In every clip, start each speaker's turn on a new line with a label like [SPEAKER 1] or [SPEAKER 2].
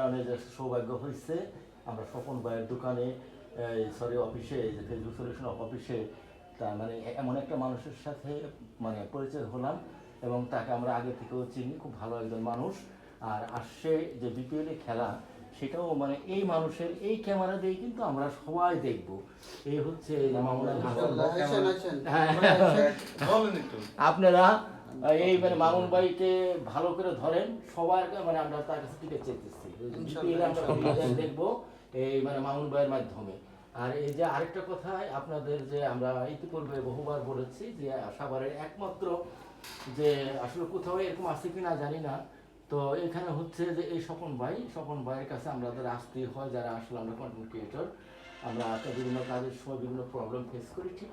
[SPEAKER 1] কারণে যে সৌভাগ্য হয়েছে আমরা স্বপন ভাইয়ের দোকানে অফিসে যে ফেসবুক সলিউশন অফিসে তার মানে এমন একটা মানুষের সাথে মানে পরিচয় হলাম এবং তাকে আমরা আগে থেকেও চিনি, খুব ভালো একজন মানুষ। আর আসছে যে বিপিএলে খেলা সেটাও মানে এই মানুষের এই ক্যামেরা দিয়ে কিন্তু আমরা সবাই দেখব। এই হচ্ছে আপনারা এই মানে মামুন ভাইকে ভালো করে ধরেন সবার, মানে আমরা তার কাছে টিকিট চেয়েছি আমরা দেখবো এই মানে মামুন ভাইয়ের মাধ্যমে। আর এই যে আরেকটা কথা আপনাদের যে আমরা ইতিপূর্বে বহুবার বলেছি যে সাভারের একমাত্র যে আসলে কোথাও এরকম আছে কিনা জানি না, তো এখানে হচ্ছে যে এই স্বপন ভাইয়ের কাছে আমাদের আসতে হয় যারা আসলে আমরা কন্টেন্ট ক্রিয়েটর, আমরা একটা বিভিন্ন কাজের সময় বিভিন্ন প্রবলেম ফেস করি, ঠিক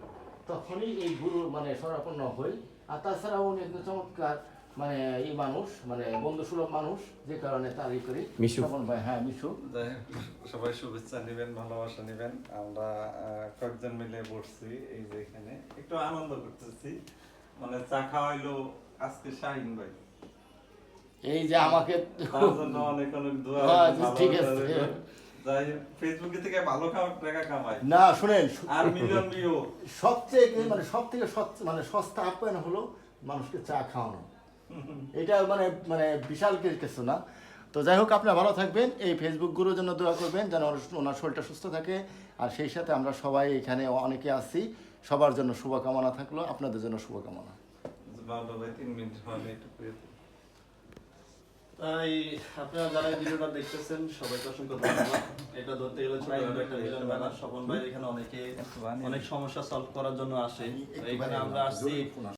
[SPEAKER 1] তখনই এই গুরু মানে শরণাপন্ন হই। আর তাছাড়াও উনি একজন চমৎকার মানে এই মানুষ, মানে বন্ধুসুলভ মানুষ, যে কারণে তারই করি স্বপন ভাই। হ্যাঁ মিশু,
[SPEAKER 2] সবাই শুভেচ্ছা নেবেন, ভালোবাসা নেবেন। আমরা কয়েকজন মিলে বসছি এই যে এখানে একটু আনন্দ করতেছি, মানে চা খাওয়াইলো আজকে শাহিন ভাই,
[SPEAKER 1] এই যে আমাকে
[SPEAKER 2] তার জন্য অনেক অনেক দোয়া।
[SPEAKER 1] ঠিক আছে,
[SPEAKER 2] যাই ফেসবুকে থেকে ভালো টাকা কামাই
[SPEAKER 1] না শুনেন,
[SPEAKER 2] আর মিলিয়ন ভিউ।
[SPEAKER 1] সবচেয়ে মানে সব থেকে মানে সস্তা আপ্যায়ন হলো মানুষকে চা খাওয়ানো। এটা মানে মানে বিশাল কিছু না। তো যাই হোক, আপনারা ভালো থাকবেন, এই ফেসবুক গুরুর জন্য দোয়া করবেন যেন ওনার শরীরটা সুস্থ থাকে। আর সেই সাথে আমরা সবাই এখানে অনেকে আছি, সবার জন্য শুভকামনা থাকলো, আপনাদের জন্য শুভকামনা।
[SPEAKER 3] তাই আপনারা যারা এই ভিডিওটা দেখতেছেন সবাইকে অসংখ্য ধন্যবাদ। এটা ধরতে গেলে ছোট একটা ভিলেন ব্যানার। স্বপন ভাই এখানে অনেক সমস্যা সলভ করার জন্য আসে। তো এখানে আমরা আসছি